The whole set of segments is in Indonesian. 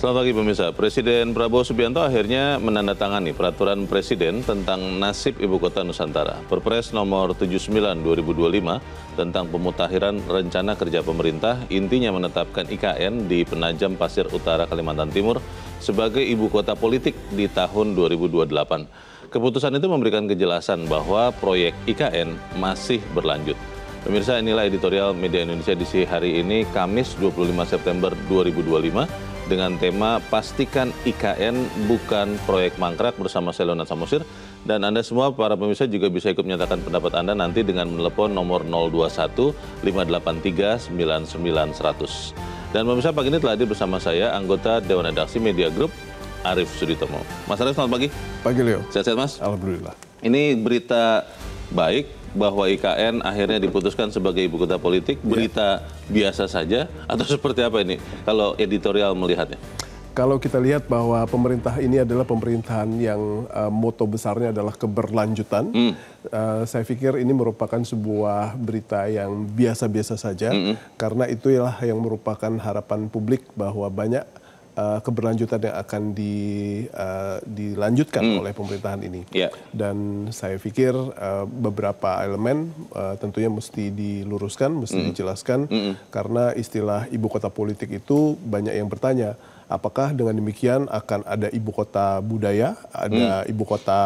Selamat pagi pemirsa. Presiden Prabowo Subianto akhirnya menandatangani peraturan presiden tentang nasib ibu kota Nusantara. Perpres nomor 79/2025 tentang pemutakhiran rencana kerja pemerintah intinya menetapkan IKN di Penajam Pasir Utara, Kalimantan Timur sebagai ibu kota politik di tahun 2028. Keputusan itu memberikan kejelasan bahwa proyek IKN masih berlanjut. Pemirsa, inilah editorial Media Indonesia edisi hari ini, Kamis 25 September 2025, dengan tema Pastikan IKN Bukan Proyek Mangkrak bersama saya Leonard Samosir. Dan Anda semua, para pemirsa, juga bisa ikut menyatakan pendapat Anda nanti dengan menelepon nomor 021 583 9900. Dan pemirsa, pagi ini telah hadir bersama saya, anggota Dewan Redaksi Media Group, Arief Suditomo. Mas Arief, selamat pagi. Pagi, Leo. Sehat-sehat, Mas? Alhamdulillah. Ini Berita baik bahwa IKN akhirnya diputuskan sebagai ibu kota politik. Berita biasa saja atau seperti apa ini kalau editorial melihatnya? Kalau kita lihat bahwa pemerintah ini adalah pemerintahan yang moto besarnya adalah keberlanjutan, saya pikir ini merupakan sebuah berita yang biasa-biasa saja, karena itulah yang merupakan harapan publik bahwa banyak keberlanjutan yang akan dilanjutkan oleh pemerintahan ini. Dan saya pikir beberapa elemen tentunya mesti diluruskan, mesti dijelaskan, karena istilah ibu kota politik itu banyak yang bertanya, apakah dengan demikian akan ada ibu kota budaya, ada ibu kota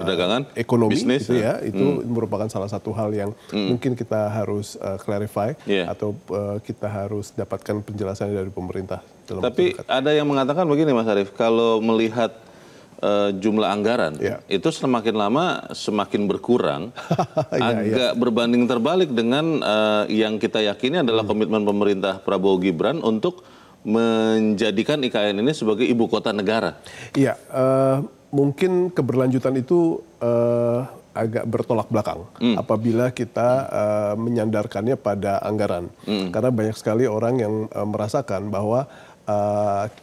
perdagangan, ekonomi, bisnis, gitu ya. Itu merupakan salah satu hal yang mungkin kita harus clarify atau kita harus dapatkan penjelasan dari pemerintah. Tapi ada yang mengatakan begini, Mas Arief, kalau melihat jumlah anggaran itu semakin lama semakin berkurang, agak berbanding terbalik dengan yang kita yakini adalah komitmen pemerintah Prabowo Gibran untuk menjadikan IKN ini sebagai ibu kota negara. Iya, mungkin keberlanjutan itu agak bertolak belakang apabila kita menyandarkannya pada anggaran. Karena banyak sekali orang yang merasakan bahwa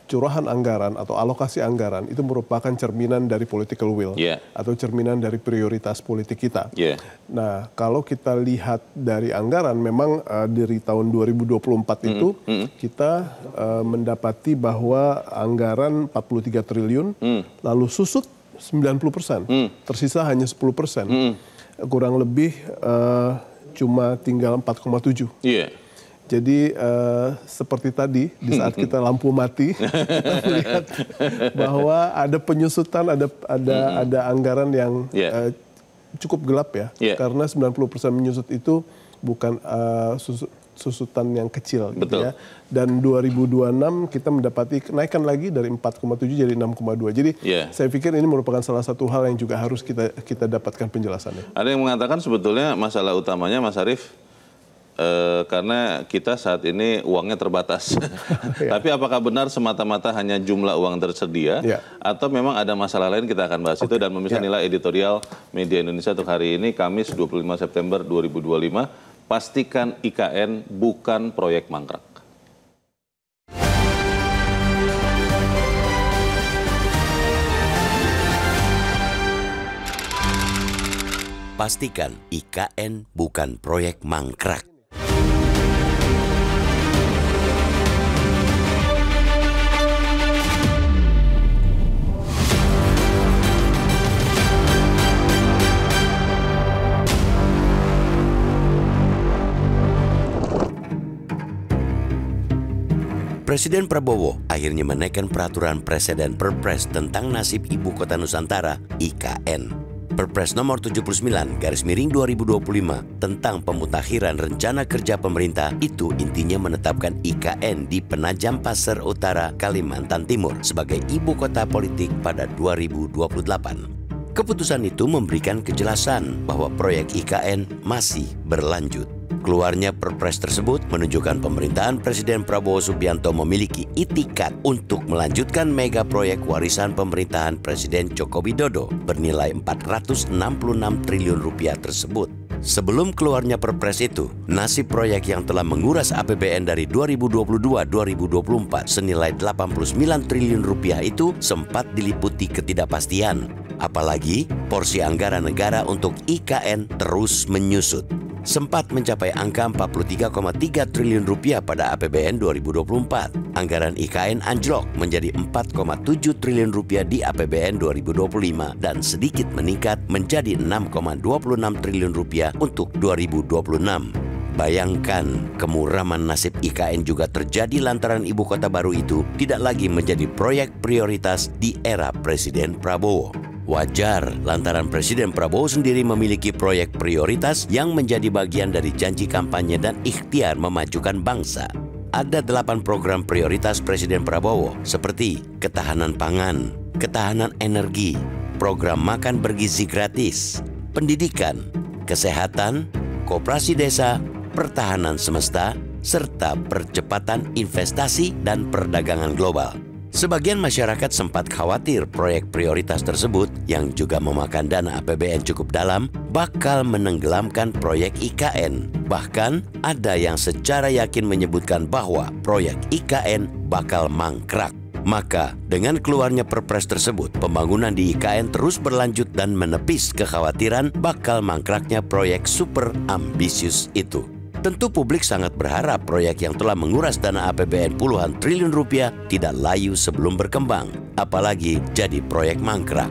curahan anggaran atau alokasi anggaran itu merupakan cerminan dari political will atau cerminan dari prioritas politik kita. Nah, kalau kita lihat dari anggaran, memang dari tahun 2024 itu kita mendapati bahwa anggaran 43 triliun lalu susut 90%, tersisa hanya 10%, kurang lebih cuma tinggal 4,7. Jadi seperti tadi di saat kita lampu mati, kita melihat bahwa ada penyusutan, ada anggaran yang cukup gelap ya, karena 90% menyusut itu bukan susutan yang kecil, gitu ya. Dan 2026 kita mendapati kenaikan lagi dari 4,7 jadi 6,2. Jadi saya pikir ini merupakan salah satu hal yang juga harus kita dapatkan penjelasannya. Ada yang mengatakan sebetulnya masalah utamanya, Mas Arief, karena kita saat ini uangnya terbatas. Tapi apakah benar semata-mata hanya jumlah uang tersedia atau memang ada masalah lain? Kita akan bahas itu. Dan pemirsa, inilah editorial Media Indonesia untuk hari ini, Kamis 25 September 2025. Pastikan IKN bukan proyek mangkrak. Pastikan IKN bukan proyek mangkrak. Presiden Prabowo akhirnya menaikkan peraturan presiden Perpres tentang nasib ibu kota Nusantara, IKN. Perpres nomor 79/2025 tentang pemutakhiran rencana kerja pemerintah itu intinya menetapkan IKN di Penajam Pasir Utara, Kalimantan Timur sebagai ibu kota politik pada 2028. Keputusan itu memberikan kejelasan bahwa proyek IKN masih berlanjut. Keluarnya Perpres tersebut menunjukkan pemerintahan Presiden Prabowo Subianto memiliki itikat untuk melanjutkan mega proyek warisan pemerintahan Presiden Joko Widodo bernilai 466 triliun rupiah tersebut. Sebelum keluarnya Perpres itu, nasib proyek yang telah menguras APBN dari 2022-2024 senilai 89 triliun rupiah itu sempat diliputi ketidakpastian. Apalagi porsi anggaran negara untuk IKN terus menyusut. sempat mencapai angka 43,3 triliun rupiah pada APBN 2024. Anggaran IKN anjlok menjadi 4,7 triliun rupiah di APBN 2025 dan sedikit meningkat menjadi 6,26 triliun rupiah untuk 2026. Bayangkan, kemuraman nasib IKN juga terjadi lantaran ibu kota baru itu tidak lagi menjadi proyek prioritas di era Presiden Prabowo. Wajar, lantaran Presiden Prabowo sendiri memiliki proyek prioritas yang menjadi bagian dari janji kampanye dan ikhtiar memajukan bangsa. Ada 8 program prioritas Presiden Prabowo seperti ketahanan pangan, ketahanan energi, program makan bergizi gratis, pendidikan, kesehatan, koperasi desa, pertahanan semesta, serta percepatan investasi dan perdagangan global. Sebagian masyarakat sempat khawatir proyek prioritas tersebut yang juga memakan dana APBN cukup dalam bakal menenggelamkan proyek IKN. Bahkan ada yang secara yakin menyebutkan bahwa proyek IKN bakal mangkrak. Maka dengan keluarnya Perpres tersebut, pembangunan di IKN terus berlanjut dan menepis kekhawatiran bakal mangkraknya proyek super ambisius itu. Tentu publik sangat berharap proyek yang telah menguras dana APBN puluhan triliun rupiah tidak layu sebelum berkembang, apalagi jadi proyek mangkrak.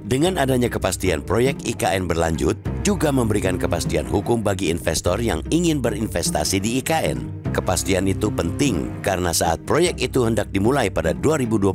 Dengan adanya kepastian proyek IKN berlanjut, juga memberikan kepastian hukum bagi investor yang ingin berinvestasi di IKN. Kepastian itu penting karena saat proyek itu hendak dimulai pada 2022,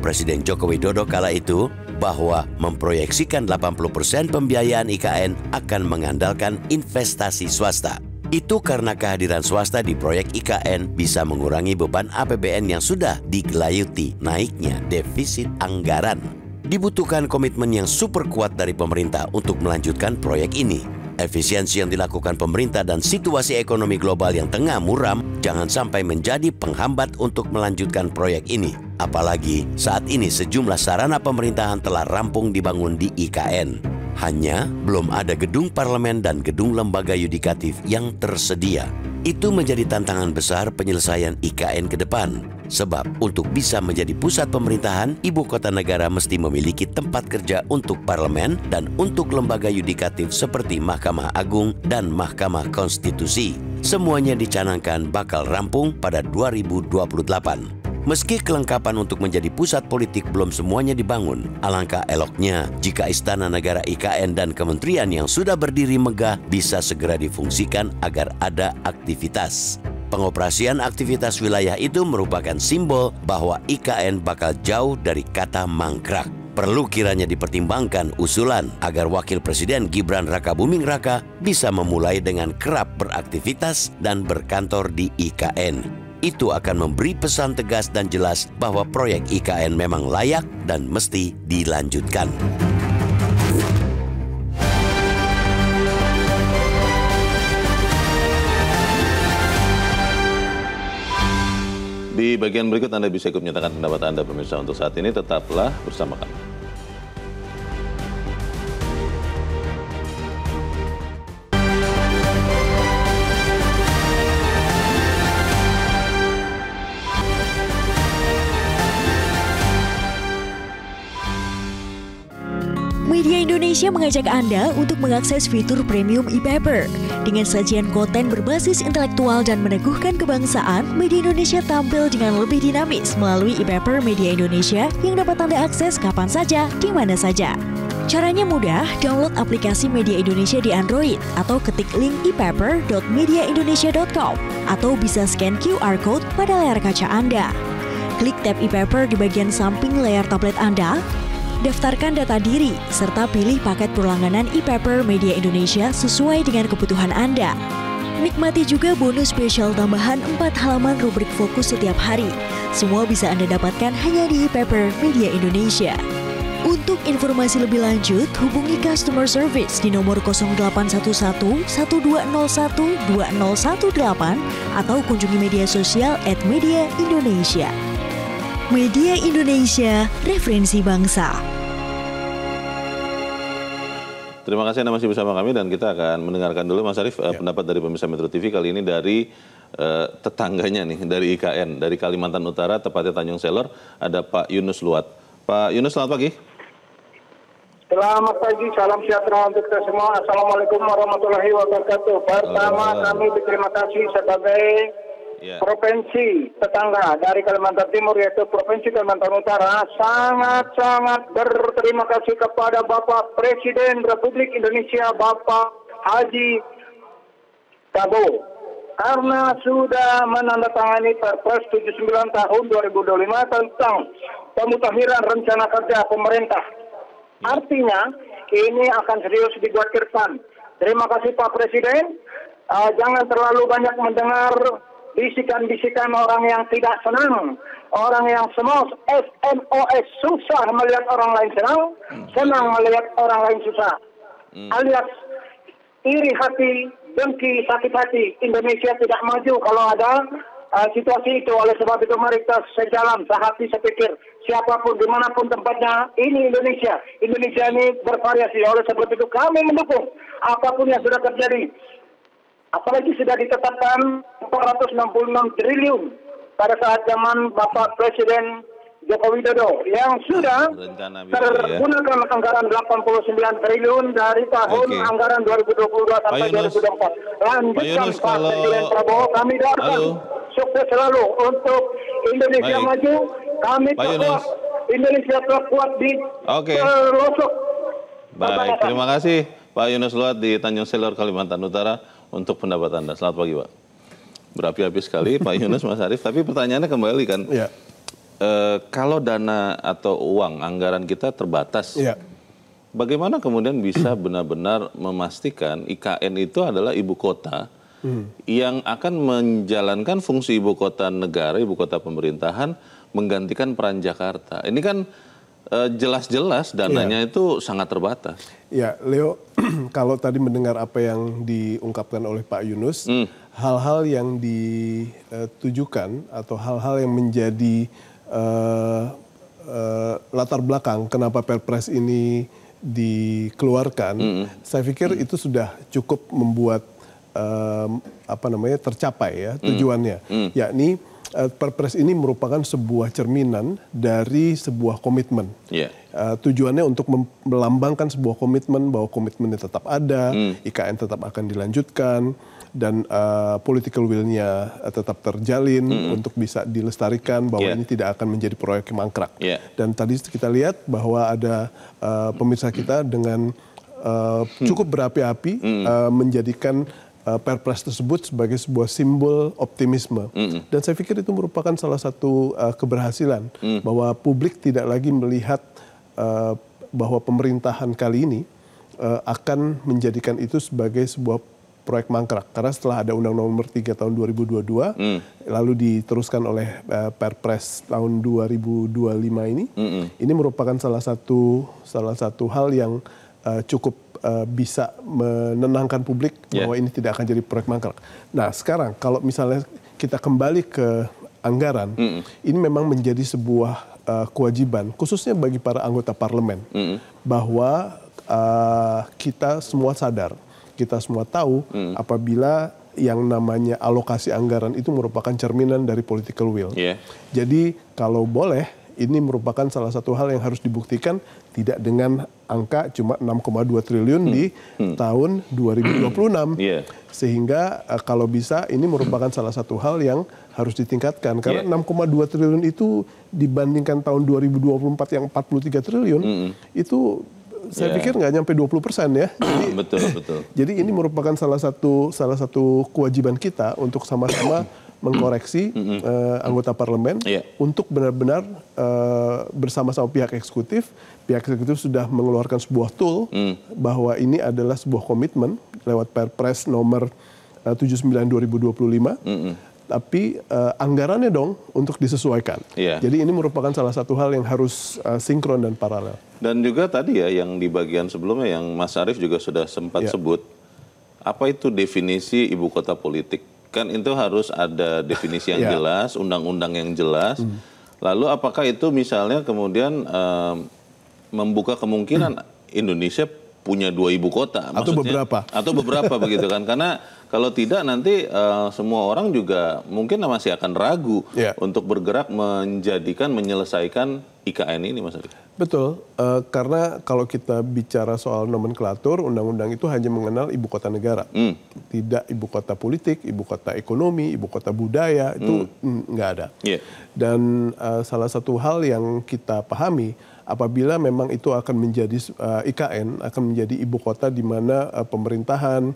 Presiden Joko Widodo kala itu bahwa memproyeksikan 80% pembiayaan IKN akan mengandalkan investasi swasta. Itu karena kehadiran swasta di proyek IKN bisa mengurangi beban APBN yang sudah digelayuti naiknya defisit anggaran. Dibutuhkan komitmen yang super kuat dari pemerintah untuk melanjutkan proyek ini. Efisiensi yang dilakukan pemerintah dan situasi ekonomi global yang tengah muram jangan sampai menjadi penghambat untuk melanjutkan proyek ini. Apalagi saat ini sejumlah sarana pemerintahan telah rampung dibangun di IKN. Hanya belum ada gedung parlemen dan gedung lembaga yudikatif yang tersedia. Itu menjadi tantangan besar penyelesaian IKN ke depan. Sebab untuk bisa menjadi pusat pemerintahan, ibu kota negara mesti memiliki tempat kerja untuk parlemen dan untuk lembaga yudikatif seperti Mahkamah Agung dan Mahkamah Konstitusi. Semuanya dicanangkan bakal rampung pada 2028. Meski kelengkapan untuk menjadi pusat politik belum semuanya dibangun, alangkah eloknya jika Istana Negara IKN dan kementerian yang sudah berdiri megah bisa segera difungsikan agar ada aktivitas. Pengoperasian aktivitas wilayah itu merupakan simbol bahwa IKN bakal jauh dari kata mangkrak. Perlu kiranya dipertimbangkan usulan agar Wakil Presiden Gibran Rakabuming Raka bisa memulai dengan kerap beraktivitas dan berkantor di IKN. Itu akan memberi pesan tegas dan jelas bahwa proyek IKN memang layak dan mesti dilanjutkan. Di bagian berikut Anda bisa ikut menyatakan pendapat Anda pemirsa. Untuk saat ini tetaplah bersama kami. Media Indonesia mengajak Anda untuk mengakses fitur premium e-paper. Dengan sajian konten berbasis intelektual dan meneguhkan kebangsaan, Media Indonesia tampil dengan lebih dinamis melalui e-paper Media Indonesia yang dapat Anda akses kapan saja, di mana saja. Caranya mudah, download aplikasi Media Indonesia di Android atau ketik link e-paper.mediaindonesia.com atau bisa scan QR Code pada layar kaca Anda. Klik tab e-paper di bagian samping layar tablet Anda, daftarkan data diri, serta pilih paket berlangganan e-paper Media Indonesia sesuai dengan kebutuhan Anda. Nikmati juga bonus spesial tambahan 4 halaman rubrik fokus setiap hari. Semua bisa Anda dapatkan hanya di e-paper Media Indonesia. Untuk informasi lebih lanjut, hubungi customer service di nomor 0811 1201 2018 atau kunjungi media sosial @mediaindonesia. Media Indonesia, referensi bangsa. Terima kasih Anda masih bersama kami dan kita akan mendengarkan dulu Mas Arief pendapat dari pemirsa Metro TV kali ini dari tetangganya nih, dari IKN, dari Kalimantan Utara, tepatnya Tanjung Selor, ada Pak Yunus Luat. Pak Yunus, selamat pagi. Selamat pagi, salam sejahtera untuk kita semua. Assalamualaikum warahmatullahi wabarakatuh. Pertama, kami berterima kasih sebagai provinsi tetangga dari Kalimantan Timur, yaitu Provinsi Kalimantan Utara, sangat-sangat berterima kasih kepada Bapak Presiden Republik Indonesia, Bapak Haji Prabowo, karena sudah menandatangani Perpres 79 tahun 2025 tentang pemutahiran rencana kerja pemerintah. Artinya, ini akan serius dibuat ke depan. Terima kasih Pak Presiden. Jangan terlalu banyak mendengar bisikan-bisikan orang yang tidak senang. Orang yang SMOS, susah melihat orang lain senang melihat orang lain susah. Alias iri hati, dengki, sakit hati. Indonesia tidak maju kalau ada situasi itu. Oleh sebab itu mari kita sejalan, sehati, sepikir. Siapapun, dimanapun tempatnya, ini Indonesia. Indonesia ini bervariasi. Oleh sebab itu kami mendukung apapun yang sudah terjadi. Apalagi sudah ditetapkan 466 triliun pada saat zaman Bapak Presiden Joko Widodo yang sudah tergunakan anggaran 89 triliun dari tahun anggaran 2022 sampai 2024. Lanjutkan Pak Presiden Prabowo, kami doakan sukses selalu untuk Indonesia maju. Kami kuat, Indonesia kuat di pelosok. Baik, terima kasih Pak Yunus Luat di Tanjung Selor, Kalimantan Utara untuk pendapat Anda. Selamat pagi Pak. Berapi-api sekali Pak Yunus, Mas Arief. Tapi pertanyaannya kembali kan, kalau dana atau uang anggaran kita terbatas, bagaimana kemudian bisa benar-benar memastikan IKN itu adalah ibu kota yang akan menjalankan fungsi ibu kota negara, ibu kota pemerintahan, menggantikan peran Jakarta. Ini kan jelas-jelas dananya itu sangat terbatas. Ya, Leo, kalau tadi mendengar apa yang diungkapkan oleh Pak Yunus, hal-hal yang ditujukan atau hal-hal yang menjadi latar belakang kenapa Perpres ini dikeluarkan, saya pikir itu sudah cukup membuat tercapai ya tujuannya, yakni Perpres ini merupakan sebuah cerminan dari sebuah komitmen. Tujuannya untuk melambangkan sebuah komitmen bahwa komitmennya tetap ada, IKN tetap akan dilanjutkan, dan political will-nya tetap terjalin untuk bisa dilestarikan bahwa ini tidak akan menjadi proyek yang mangkrak. Dan tadi kita lihat bahwa ada pemirsa kita dengan cukup berapi-api menjadikan Perpres tersebut sebagai sebuah simbol optimisme. Dan saya pikir itu merupakan salah satu keberhasilan bahwa publik tidak lagi melihat bahwa pemerintahan kali ini akan menjadikan itu sebagai sebuah proyek mangkrak. Karena setelah ada Undang-Undang Nomor 3 tahun 2022, lalu diteruskan oleh Perpres tahun 2025 ini merupakan salah satu hal yang cukup bisa menenangkan publik bahwa ini tidak akan jadi proyek mangkrak. Nah sekarang kalau misalnya kita kembali ke anggaran, ini memang menjadi sebuah kewajiban khususnya bagi para anggota parlemen bahwa kita semua sadar, kita semua tahu apabila yang namanya alokasi anggaran itu merupakan cerminan dari political will. Jadi kalau boleh, ini merupakan salah satu hal yang harus dibuktikan tidak dengan angka cuma 6,2 triliun di tahun 2026. Sehingga kalau bisa ini merupakan salah satu hal yang harus ditingkatkan. Karena 6,2 triliun itu dibandingkan tahun 2024 yang 43 triliun, itu saya pikir nggak nyampe 20% ya. Jadi, betul. Jadi ini merupakan salah satu kewajiban kita untuk sama-sama mengkoreksi anggota parlemen untuk benar-benar bersama-sama pihak eksekutif sudah mengeluarkan sebuah tool bahwa ini adalah sebuah komitmen lewat Perpres nomor 79 2025. Tapi anggarannya dong untuk disesuaikan. Jadi ini merupakan salah satu hal yang harus sinkron dan paralel. Dan juga tadi ya yang di bagian sebelumnya yang Mas Arief juga sudah sempat sebut, apa itu definisi ibu kota politik? Kan itu harus ada definisi yang jelas, undang-undang yang jelas. Lalu apakah itu misalnya kemudian membuka kemungkinan Indonesia punya 2 ibu kota? Atau beberapa. Atau beberapa begitu kan. Karena kalau tidak nanti semua orang juga mungkin masih akan ragu untuk bergerak menyelesaikan IKN ini, Mas Arief. Betul, karena kalau kita bicara soal nomenklatur, undang-undang itu hanya mengenal ibu kota negara, tidak ibu kota politik, ibu kota ekonomi, ibu kota budaya, itu nggak ada. Dan salah satu hal yang kita pahami, apabila memang itu akan menjadi IKN, akan menjadi ibu kota di mana pemerintahan,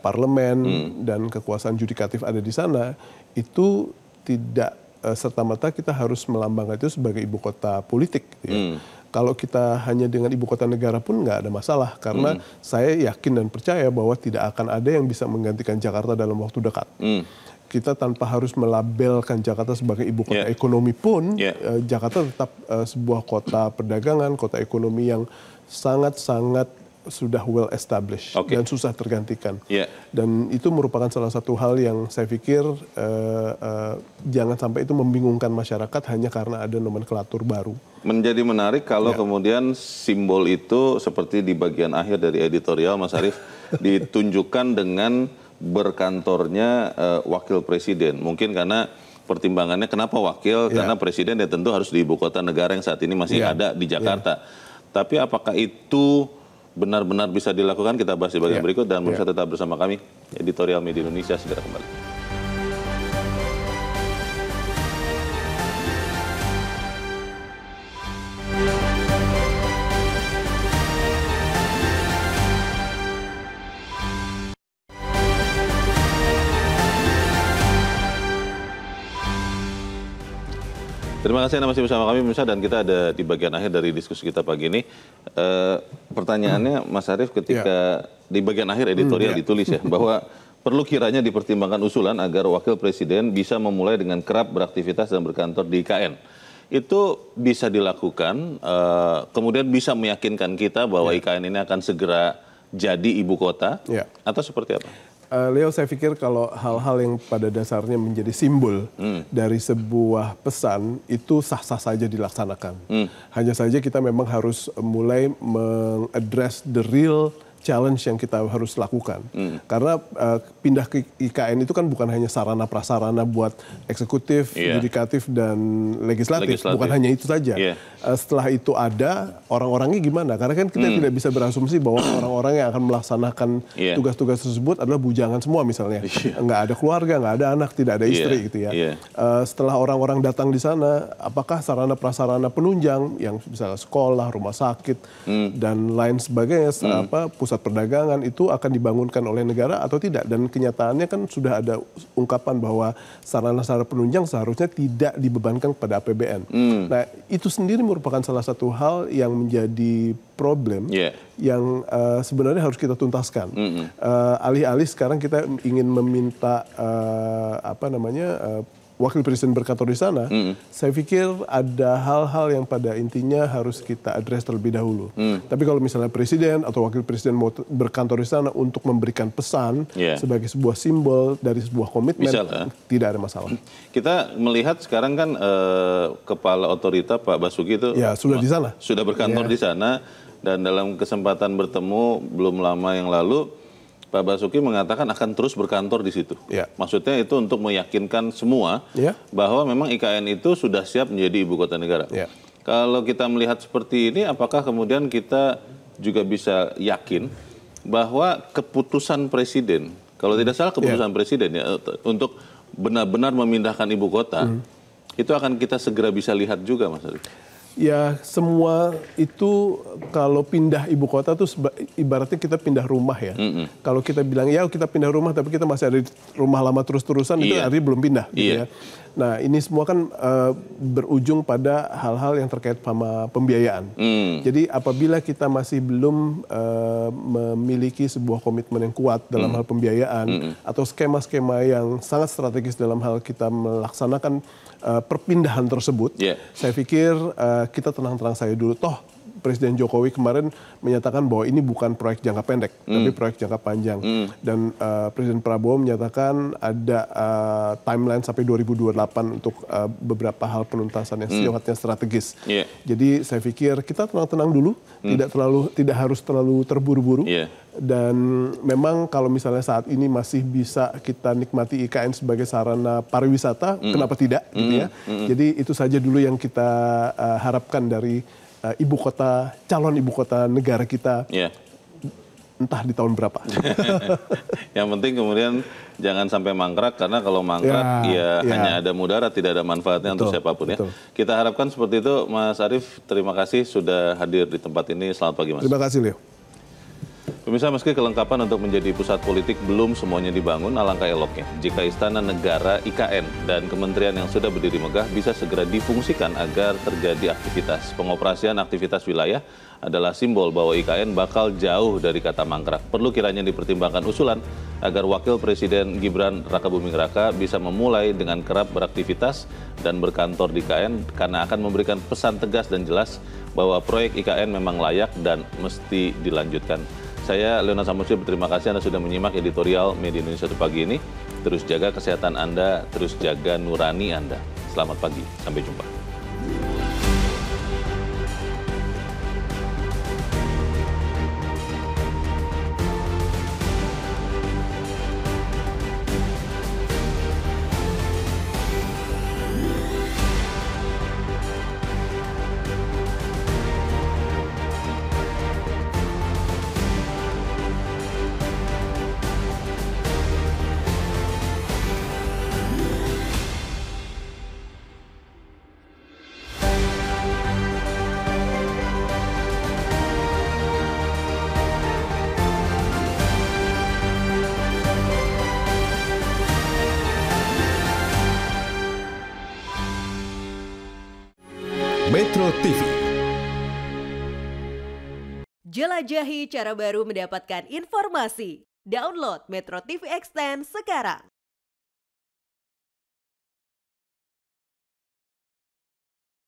parlemen, dan kekuasaan yudikatif ada di sana, itu tidak serta-merta kita harus melambangkan itu sebagai ibu kota politik. Kalau kita hanya dengan ibu kota negara pun nggak ada masalah, karena saya yakin dan percaya bahwa tidak akan ada yang bisa menggantikan Jakarta dalam waktu dekat. Kita tanpa harus melabelkan Jakarta sebagai ibu kota ekonomi pun, Jakarta tetap sebuah kota perdagangan, kota ekonomi yang sangat-sangat sudah well established dan susah tergantikan. Dan itu merupakan salah satu hal yang saya pikir jangan sampai itu membingungkan masyarakat hanya karena ada nomenklatur baru. Menjadi menarik kalau kemudian simbol itu seperti di bagian akhir dari editorial Mas Arief ditunjukkan dengan berkantornya wakil presiden. Mungkin karena pertimbangannya kenapa wakil, karena presiden ya tentu harus di ibu kota negara yang saat ini masih ada di Jakarta. Tapi apakah itu benar-benar bisa dilakukan? Kita bahas di bagian berikut, dan pemirsa tetap bersama kami. Editorial Media Indonesia segera kembali. Terima kasih Anda masih bersama kami pemirsa, dan kita ada di bagian akhir dari diskusi kita pagi ini. Pertanyaannya Mas Arief, ketika di bagian akhir editorial ditulis ya bahwa perlu kiranya dipertimbangkan usulan agar wakil presiden bisa memulai dengan kerap beraktivitas dan berkantor di IKN. Itu bisa dilakukan, kemudian bisa meyakinkan kita bahwa IKN ini akan segera jadi ibu kota, atau seperti apa? Leo, saya pikir kalau hal-hal yang pada dasarnya menjadi simbol dari sebuah pesan itu sah-sah saja dilaksanakan. Hanya saja kita memang harus mulai mengadres the real challenge yang kita harus lakukan. Karena pindah ke IKN itu kan bukan hanya sarana prasarana buat eksekutif, yudikatif, dan legislatif. Bukan hanya itu saja. Setelah itu ada, orang-orangnya gimana? Karena kan kita tidak bisa berasumsi bahwa orang-orang yang akan melaksanakan tugas-tugas tersebut adalah bujangan semua misalnya. Nggak ada keluarga, nggak ada anak, tidak ada istri gitu ya. Setelah orang-orang datang di sana, apakah sarana prasarana penunjang yang misalnya sekolah, rumah sakit, dan lain sebagainya, pusat perdagangan itu akan dibangunkan oleh negara atau tidak? Dan kenyataannya kan sudah ada ungkapan bahwa sarana-sarana penunjang seharusnya tidak dibebankan kepada APBN. Nah, itu sendiri merupakan salah satu hal yang menjadi problem yang sebenarnya harus kita tuntaskan. Alih-alih sekarang kita ingin meminta wakil presiden berkantor di sana, saya pikir ada hal-hal yang pada intinya harus kita address terlebih dahulu. Tapi kalau misalnya presiden atau wakil presiden mau berkantor di sana untuk memberikan pesan sebagai sebuah simbol dari sebuah komitmen, tidak ada masalah. Kita melihat sekarang kan kepala otorita Pak Basuki itu sudah di sana, sudah berkantor di sana, dan dalam kesempatan bertemu belum lama yang lalu, Pak Basuki mengatakan akan terus berkantor di situ. Maksudnya itu untuk meyakinkan semua bahwa memang IKN itu sudah siap menjadi ibu kota negara. Kalau kita melihat seperti ini, apakah kemudian kita juga bisa yakin bahwa keputusan presiden, kalau tidak salah keputusan presiden ya, untuk benar-benar memindahkan ibu kota, itu akan kita segera bisa lihat juga, Mas Arief? Ya, semua itu kalau pindah ibu kota tuh ibaratnya kita pindah rumah ya. Kalau kita bilang ya kita pindah rumah tapi kita masih ada di rumah lama terus-terusan, itu artinya belum pindah gitu ya. Nah, ini semua kan berujung pada hal-hal yang terkait sama pembiayaan. Jadi apabila kita masih belum memiliki sebuah komitmen yang kuat dalam hal pembiayaan atau skema-skema yang sangat strategis dalam hal kita melaksanakan perpindahan tersebut, saya pikir kita tenang-tenang saja dulu. Toh Presiden Jokowi kemarin menyatakan bahwa ini bukan proyek jangka pendek, tapi proyek jangka panjang. Dan Presiden Prabowo menyatakan ada timeline sampai 2028 untuk beberapa hal penuntasan yang sifatnya strategis. Jadi saya pikir kita tenang-tenang dulu, tidak harus terlalu terburu-buru. Dan memang kalau misalnya saat ini masih bisa kita nikmati IKN sebagai sarana pariwisata, kenapa tidak? Gitu ya. Jadi itu saja dulu yang kita harapkan dari calon ibu kota negara kita. Entah di tahun berapa. Yang penting kemudian jangan sampai mangkrak, karena kalau mangkrak hanya ada mudarat, tidak ada manfaatnya untuk siapapun ya. Kita harapkan seperti itu. Mas Arief, terima kasih sudah hadir di tempat ini. Selamat pagi, Mas. Terima kasih, Leo. Pemirsa, meski kelengkapan untuk menjadi pusat politik belum semuanya dibangun, alangkah eloknya jika Istana Negara IKN dan kementerian yang sudah berdiri megah bisa segera difungsikan agar terjadi aktivitas. Pengoperasian aktivitas wilayah adalah simbol bahwa IKN bakal jauh dari kata mangkrak. Perlu kiranya dipertimbangkan usulan agar Wakil Presiden Gibran Rakabuming Raka bisa memulai dengan kerap beraktivitas dan berkantor di IKN, karena akan memberikan pesan tegas dan jelas bahwa proyek IKN memang layak dan mesti dilanjutkan. Saya, Leona Samudji, berterima kasih Anda sudah menyimak editorial Media Indonesia pagi ini. Terus jaga kesehatan Anda, terus jaga nurani Anda. Selamat pagi, sampai jumpa. Metro TV. Jelajahi cara baru mendapatkan informasi. Download Metro TV Extend sekarang.